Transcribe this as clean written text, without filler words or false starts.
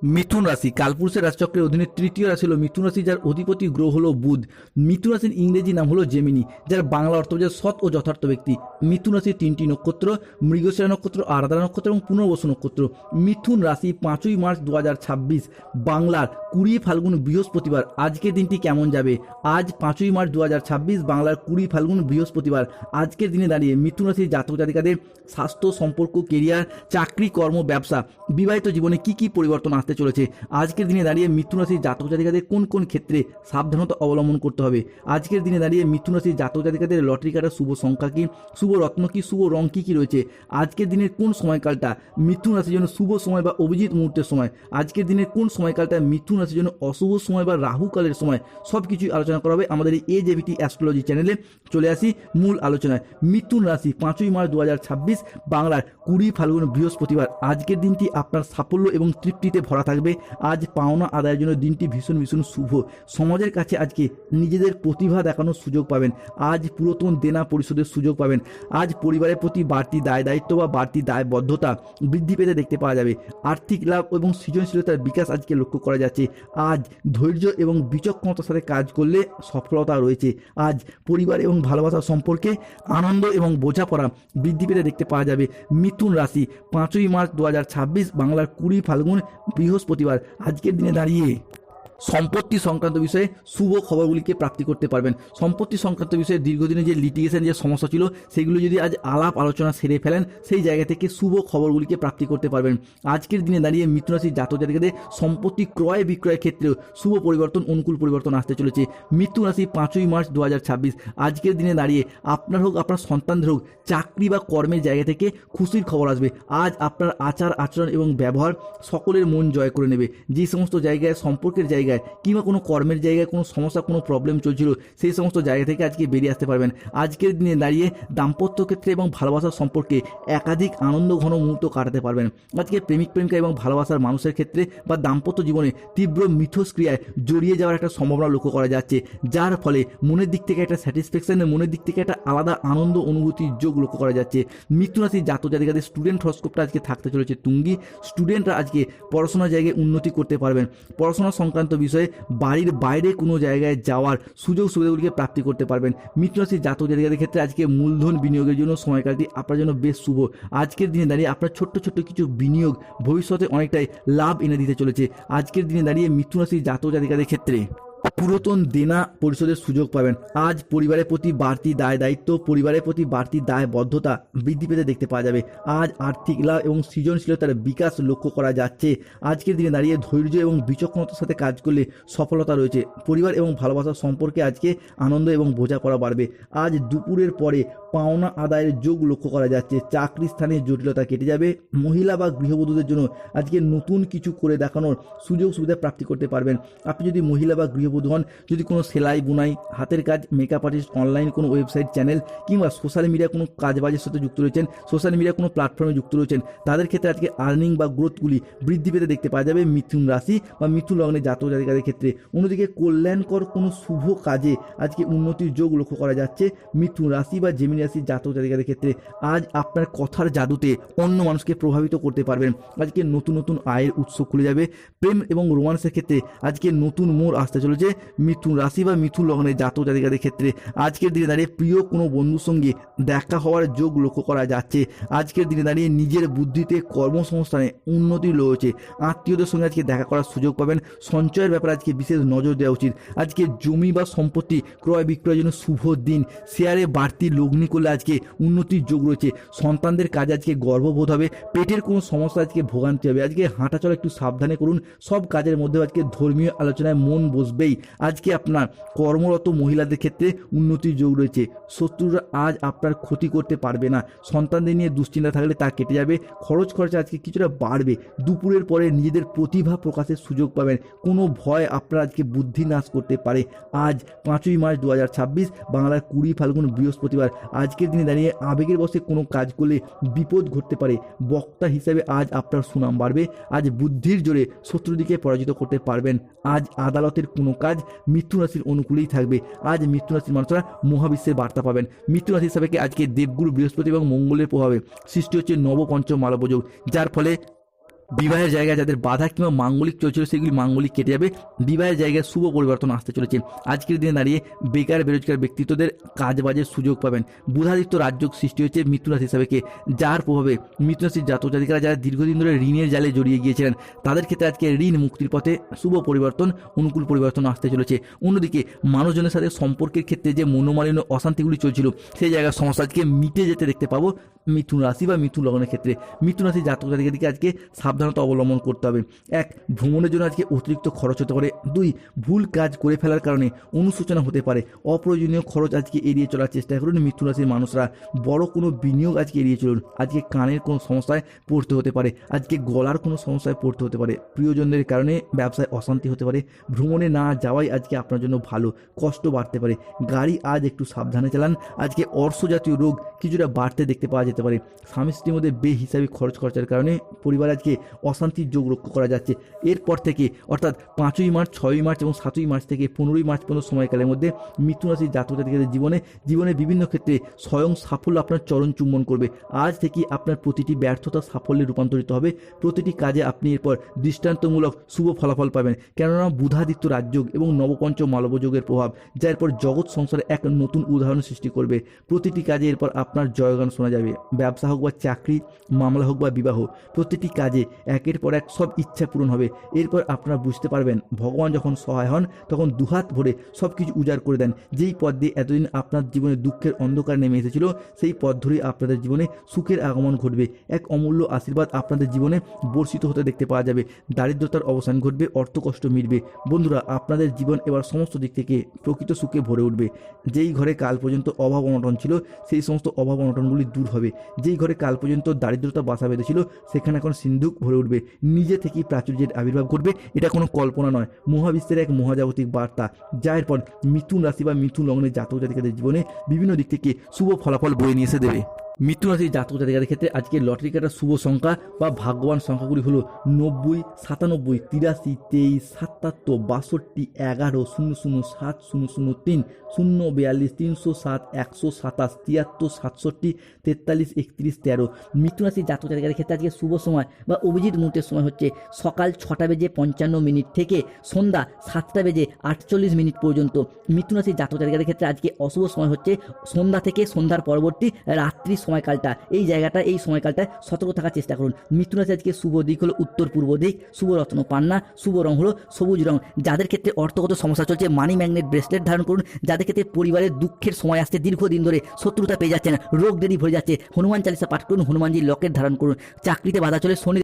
মিথুন রাশি কালপুরুষের রাশিচক্রের অধীনে তৃতীয় রাশি হলো মিথুন রাশি, যার অধিপতি গ্রহ হলো বুধ। মিথুন রাশির ইংরেজি নাম হলো জেমিনি, যার বাংলা অর্থ বোঝায় সৎ ও যথার্থ ব্যক্তি। মিথুন রাশির তিনটি নক্ষত্র, মৃগশিরা নক্ষত্র, আরাধনা নক্ষত্র এবং পুনর্বসু নক্ষত্র। মিথুন রাশি 5ই মার্চ 2026 বাংলার 20 ফাল্গুন বৃহস্পতিবার। আজকের দিনটি কেমন যাবে? আজ 5ই মার্চ 2026 বাংলার 20 ফাল্গুন বৃহস্পতিবার। আজকের দিনে দাঁড়িয়ে মিথুন রাশির জাতক জাতিকাদের স্বাস্থ্য, সম্পর্ক, কেরিয়ার, চাকরি, কর্ম, ব্যবসা, বিবাহিত জীবনে কি কি পরিবর্তন আসতে চলেছে? আজকের দিনে দাঁড়িয়ে মিথুন রাশির জাতক জাতিকাদের কোন কোন ক্ষেত্রে সাবধানতা অবলম্বন করতে হবে? আজকের দিনে দাঁড়িয়ে মিথুন রাশির জাতক জাতিকাদের লটারি কাটার শুভ সংখ্যা কি, শুভ রত্ন কি, শুভ রং কি কি রয়েছে? আজকের দিনের কোন সময়কালটা মিথুন রাশির জন্য শুভ সময় বা অভিজিৎ মুহূর্তের সময়? আজকের দিনের কোন সময়কালটা মিথুন রাশির জন্য অশুভ সময় বা রাহুকালের সময়? সব কিছুই আলোচনা করা হবে আমাদের এই এজেভিটি অ্যাস্ট্রোলজি চ্যানেলে। চলে আসি মূল আলোচনায়। মিথুন রাশি 5ই মার্চ 2026 বাংলার 20 ফাল্গুন বৃহস্পতিবার। আজকের দিনটি আপনার সাফল্য এবং তৃপ্তিতে ভরা থাকবে। আজ পাওনা আদায়ের জন্য দিনটি ভীষণ ভীষণ শুভ। সমাজের কাছে আজকে নিজেদের প্রতিভা দেখানোর সুযোগ পাবেন। আজ পুরাতন দেনা পরিশোধের সুযোগ পাবেন। আজ পরিবারের প্রতি বাড়তি দায় দায়িত্ব বা বাড়তি দায়বদ্ধতা বৃদ্ধি পেতে দেখতে পাওয়া যাবে। আর্থিক লাভ এবং সৃজনশীলতার বিকাশ আজকে লক্ষ্য করা যাচ্ছে। আজ ধৈর্য এবং বিচক্ষণতার সাথে কাজ করলে সফলতা রয়েছে। আজ পরিবার এবং ভালোবাসার সম্পর্কে আনন্দ এবং বোঝাপড়া বৃদ্ধি পেতে দেখতে পাওয়া যাবে। মিথুন রাশি 5ই মার্চ 2026 বাংলার 20 ফাল্গুন বৃহস্পতিবার। আজকের দিনে দাঁড়িয়ে সম্পত্তি সংক্রান্ত বিষয়ে শুভ খবরগুলিকে প্রাপ্তি করতে পারবেন। সম্পত্তি সংক্রান্ত বিষয়ে দীর্ঘদিনের যে লিটিগেশন যে সমস্যা ছিল সেগুলো যদি আজ আলাপ আলোচনা সেরে ফেলেন, সেই জায়গা থেকে শুভ খবরগুলিকে প্রাপ্তি করতে পারবেন। আজকের দিনে দাঁড়িয়ে মিথুন রাশির জাতক জাতিকাদের সম্পত্তি ক্রয় বিক্রয়ের ক্ষেত্রেও শুভ পরিবর্তন, অনুকূল পরিবর্তন আসতে চলেছে। মিথুন রাশি 5ই মার্চ 2026 আজকের দিনে দাঁড়িয়ে আপনার হোক, আপনার সন্তানদের হোক, চাকরি বা কর্মের জায়গা থেকে খুশির খবর আসবে। আজ আপনার আচার আচরণ এবং ব্যবহার সকলের মন জয় করে নেবে। যে সমস্ত জায়গায় সম্পর্কের জায়গায় কিংবা কোনো কর্মের জায়গায় কোনো সমস্যা, কোনো প্রবলেম চলছিল, সেই সমস্ত জায়গা থেকে আজকে বেরিয়ে আসতে পারবেন। আজকের দিনে দাঁড়িয়ে দাম্পত্য ক্ষেত্রে এবং ভালোবাসার সম্পর্কে একাধিক আনন্দ ঘন মুহূর্ত কাটাতে পারবেন। আজকে প্রেমিক প্রেমিকা এবং ভালোবাসার মানুষের ক্ষেত্রে বা দাম্পত্য জীবনে তীব্র মিথস্ক্রিয়ায় জড়িয়ে যাওয়ার একটা সম্ভাবনা লক্ষ্য করা যাচ্ছে, যার ফলে মনের দিক থেকে একটা স্যাটিসফ্যাকশন, মনের দিক থেকে একটা আলাদা আনন্দ অনুভূতির যোগ লক্ষ্য করা যাচ্ছে। মিথুন রাশির জাতক জাতিকাদের স্টুডেন্ট হরস্কোপটা আজকে থাকতে চলেছে তুঙ্গি। স্টুডেন্টরা আজকে পড়াশোনার জায়গায় উন্নতি করতে পারবেন। পড়াশোনা সংক্রান্ত বিষয়ে বাড়ির বাইরে কোনো জায়গায় যাওয়ার সুযোগ সুবিধাগুলিকে প্রাপ্তি করতে পারবেন। মিথুন রাশির জাতক জাতিকাদের ক্ষেত্রে আজকে মূলধন বিনিয়োগের জন্য সময়কালটি আপনার জন্য বেশ শুভ। আজকের দিনে দাঁড়িয়ে আপনার ছোট্ট ছোট্ট কিছু বিনিয়োগ ভবিষ্যতে অনেকটাই লাভ এনে দিতে চলেছে। আজকের দিনে দাঁড়িয়ে মিথুন রাশির জাতক জাতিকাদের ক্ষেত্রে পুরাতন দেনা পরিশোধের সুযোগ পাবেন। আজ পরিবারের প্রতি বাড়তি দায় দায়িত্ব, পরিবারের প্রতি বাড়তি দায়বদ্ধতা বৃদ্ধি পেতে দেখতে পাওয়া যাবে। আজ আর্থিক লাভ এবং সৃজনশীলতার বিকাশ লক্ষ্য করা যাচ্ছে। আজকের দিনে দাঁড়িয়ে ধৈর্য এবং বিচক্ষণতার সাথে কাজ করলে সফলতা রয়েছে। পরিবার এবং ভালোবাসার সম্পর্কে আজকে আনন্দ এবং বোঝাপড়া বাড়বে। আজ দুপুরের পরে পাওনা আদায়ের যোগ লক্ষ্য করা যাচ্ছে। চাকরি স্থানে জটিলতা কেটে যাবে। মহিলা বা গৃহবধূদের জন্য আজকে নতুন কিছু করে দেখানোর সুযোগ সুবিধা প্রাপ্তি করতে পারবেন। আপনি যদি মহিলা বা গৃহবধূ হন, যদি কোনো সেলাই বুনাই, হাতের কাজ, মেকআপ আর্টিস্ট, অনলাইন কোনো ওয়েবসাইট চ্যানেল কিংবা সোশ্যাল মিডিয়া কোনো কাজবাজের সাথে যুক্ত রয়েছেন, সোশ্যাল মিডিয়া কোনো প্ল্যাটফর্মে যুক্ত রয়েছেন, তাদের ক্ষেত্রে আজকে আর্নিং বা গ্রোথগুলি বৃদ্ধি পেতে দেখতে পাওয়া যাবে মিথুন রাশি বা মিথুন লগ্নের জাতক জাতিকাদের ক্ষেত্রে। অন্যদিকে কল্যাণকর কোনো শুভ কাজে আজকে উন্নতির যোগ লক্ষ্য করা যাচ্ছে মিথুন রাশি বা জেমিনি রাশির জাতক জাতিকাদের ক্ষেত্রে। আজ আপনার কথার জাদুতে অন্য মানুষকে প্রভাবিত করতে পারবেন। আজকে নতুন নতুন আয়ের উৎস খুলে যাবে। প্রেম এবং রোমান্সের ক্ষেত্রে আজকে নতুন মোড় আসতে চলেছে মিথুন রাশি বা মিথুন লগ্নের জাতক জাতিকাদের ক্ষেত্রে। আজকের দিনে দাঁড়িয়ে প্রিয় কোনো বন্ধুর সঙ্গে দেখা হওয়ার যোগ লক্ষ্য করা যাচ্ছে। আজকের দিনে দাঁড়িয়ে নিজের বুদ্ধিতে কর্মসংস্থানে উন্নতি রয়েছে। আত্মীয়দের সঙ্গে আজকে দেখা করার সুযোগ পাবেন। সঞ্চয়ের ব্যাপারে আজকে বিশেষ নজর দেওয়া উচিত। আজকে জমি বা সম্পত্তি ক্রয় বিক্রয়ের জন্য শুভ দিন। শেয়ারে বাড়তি লগ্নি করলে আজকে উন্নতির যোগ রয়েছে। সন্তানদের কাজে আজকে গর্ববোধ হবে। পেটের কোনো সমস্যা আজকে ভোগান্তি হবে। আজকে হাঁটাচলা একটু সাবধানে করুন। সব কাজের মধ্যে আজকে ধর্মীয় আলোচনায় মন বসবেই। আজকে আপনার কর্মরত মহিলাদের ক্ষেত্রে উন্নতির যোগ রয়েছে। শত্রুরা আজ আপনার ক্ষতি করতে পারবে না। সন্তানদের নিয়ে দুশ্চিন্তা থাকলে তা কেটে যাবে। খরচা আজকে কিছুটা বাড়বে। দুপুরের পরে নিজেদের প্রতিভা প্রকাশের সুযোগ পাবেন। কোনো ভয় আপনার আজকে বুদ্ধি নাশ করতে পারে। আজ 5ই মার্চ 2026 বাংলার 20 ফাল্গুন বৃহস্পতিবার। আজকের দিনে দাঁড়িয়ে আবেগের বশে কোনো কাজ করলে বিপদ ঘটতে পারে। বক্তা হিসেবে আজ আপনার সুনাম বাড়বে। আজ বুদ্ধির জোরে শত্রুদিকে পরাজিত করতে পারবেন। আজ আদালতের কোনো কাজ মিথুন রাশির অনুকূলেই থাকবে। আজ মিথুন রাশির মানুষরা মহাবিশ্বের বার্তা পাবেন। মিথুন রাশির সাপেক্ষে আজকে দেবগুরু বৃহস্পতি এবং মঙ্গলের প্রভাবে সৃষ্টি হচ্ছে নবপঞ্চম মালব্য যোগ, যার ফলে বিবাহের জায়গায় যাদের বাধা কিংবা মাঙ্গলিক চলছিল সেগুলি মাঙ্গলিক কেটে যাবে। বিবাহের জায়গায় শুভ পরিবর্তন আসতে চলেছে। আজকের দিনে দাঁড়িয়ে বেকার বেরোজগার ব্যক্তিত্বদের কাজ বাজের সুযোগ পাবেন। বুধাদিত্য রাজযোগ সৃষ্টি হয়েছে মিথুন রাশি হিসাবে, যার প্রভাবে মিথুন রাশির জাতক জাতিকারা যারা দীর্ঘদিন ধরে ঋণের জালে জড়িয়ে গিয়েছিলেন তাদের ক্ষেত্রে আজকে ঋণ মুক্তির পথে শুভ পরিবর্তন, অনুকূল পরিবর্তন আসতে চলেছে। অন্যদিকে মানুষজনের সাথে সম্পর্কের ক্ষেত্রে যে মনোমালিন্য অশান্তিগুলি চলছিল সেই জায়গার সমস্যা আজকে মিটে যেতে দেখতে পাবো মিথুন রাশি বা মিথুন লগ্নের ক্ষেত্রে। মিথুন রাশির জাতক জাতিকাদেরকে আজকে সাবধানতা অবলম্বন করতে হবে। 1, ভ্রমণের জন্য আজকে অতিরিক্ত খরচ হতে পারে। 2, ভুল কাজ করে ফেলার কারণে অনুশোচনা হতে পারে। অপ্রয়োজনীয় খরচ আজকে এড়িয়ে চলার চেষ্টা করুন মিথুন রাশির মানুষরা। বড় কোনো বিনিয়োগ আজকে এড়িয়ে চলুন। আজকে কানের কোনো সমস্যায় পড়তে হতে পারে, আজকে গলার কোনো সমস্যায় পড়তে হতে পারে, প্রিয়জনদের কারণে ব্যবসায় অশান্তি হতে পারে। ভ্রমণে না যাওয়াই আজকে আপনার জন্য ভালো, কষ্ট বাড়তে পারে। গাড়ি আজ একটু সাবধানে চালান। আজকে অর্শ জাতীয় রোগ কিছুটা বাড়তে দেখতে পাওয়া যেতে পারে। স্বামী স্ত্রীর মধ্যে বেহিসাবি খরচ খরচার কারণে পরিবার আজকে অশান্তির যোগ লক্ষ্য করা যাচ্ছে। এরপর থেকে অর্থাৎ 5ই মার্চ, 6ই মার্চ এবং 7ই মার্চ থেকে 15ই মার্চ পর্যন্ত সময়কালের মধ্যে মিথুন রাশির জাতক জাতিকাদের জীবনে বিভিন্ন ক্ষেত্রে স্বয়ং সাফল্য আপনার চরণ চুম্বন করবে। আজ থেকে আপনার প্রতিটি ব্যর্থতা সাফল্যে রূপান্তরিত হবে। প্রতিটি কাজে আপনি এরপর দৃষ্টান্তমূলক শুভ ফলাফল পাবেন, কেননা বুধাদিত্য রাজযোগ এবং নবপঞ্চম মালবযোগের প্রভাব যা এরপর জগৎ সংসারে এক নতুন উদাহরণ সৃষ্টি করবে। প্রতিটি কাজে এরপর আপনার জয়গান শোনা যাবে। ব্যবসা হোক বা চাকরি, মামলা হোক বা বিবাহ, প্রতিটি কাজে একের পর এক সব ইচ্ছা পূরণ হবে। এরপর আপনারা বুঝতে পারবেন ভগবান যখন সহায় হন তখন দুহাত ভরে সব কিছু উজাড় করে দেন। যেই পথ দিয়ে এতদিন আপনার জীবনে দুঃখের অন্ধকার নেমে এসেছিল সেই পথ ধরেই আপনাদের জীবনে সুখের আগমন ঘটবে। এক অমূল্য আশীর্বাদ আপনাদের জীবনে বর্ষিত হতে দেখতে পাওয়া যাবে। দারিদ্রতার অবসান ঘটবে, অর্থকষ্ট মিটবে। বন্ধুরা, আপনাদের জীবন এবার সমস্ত দিক থেকে প্রকৃত সুখে ভরে উঠবে। যেই ঘরে কাল পর্যন্ত অভাব অনটন ছিল সেই সমস্ত অভাব অনটনগুলি দূর হবে। যেই ঘরে কাল পর্যন্ত দারিদ্রতা বাসা বেঁধেছিল সেখানে এখন সিন্ধুক ভরে উঠবে। নিজে থেকেই প্রাচুর্যের আবির্ভাব ঘটবে। এটা কোনো কল্পনা নয়, মহাবিশ্বের এক মহাজাগতিক বার্তা যা এরপর মিথুন রাশি বা মিথুন লগ্নের জাতক জাতিকাদের জীবনে বিভিন্ন দিক থেকে শুভ ফলাফল বয়ে নিয়ে এসে দেবে। মিথুন রাশির জাতক জাতিকাদের ক্ষেত্রে আজকে লটারি কাটার শুভ সংখ্যা বা ভাগ্যবান সংখ্যাগুলি হলো 90, 97, 83, 23, 77, 62, 11, 00, 7, 003, 042, 307, 127, 73, 67, 43, 31, 13। মিথুন রাশির জাতক জাতিকাদের ক্ষেত্রে আজকে শুভ সময় বা অভিজিৎ মুহূর্তের সময় হচ্ছে সকাল 6:55 থেকে সন্ধ্যা 7:48 পর্যন্ত। মিথুন রাশির জাতক জাতিকাদের ক্ষেত্রে আজকে অশুভ সময় হচ্ছে সন্ধ্যা থেকে সন্ধ্যার পরবর্তী রাত্রি সময়কালটা। এই সময়কালটায় সতর্ক থাকার চেষ্টা করুন। মিথুন রাশি আজকে শুভ দিক হলো উত্তর পূর্ব দিক, শুভ রত্ন পান্না, শুভ রং হলো সবুজ রং। যাদের ক্ষেত্রে অর্থগত সমস্যা চলছে মানি ম্যাগনেট ব্রেসলেট ধারণ করুন। যাদের ক্ষেত্রে পরিবারের দুঃখের সময় আসছে, দীর্ঘদিন ধরে শত্রুতা পেয়ে যাচ্ছেন, রোগ দেরি ভরে যাচ্ছে, হনুমান চালিসা পাঠ করুন, হনুমানজির লকেট ধারণ করুন। চাকরিতে বাধা চলে শনি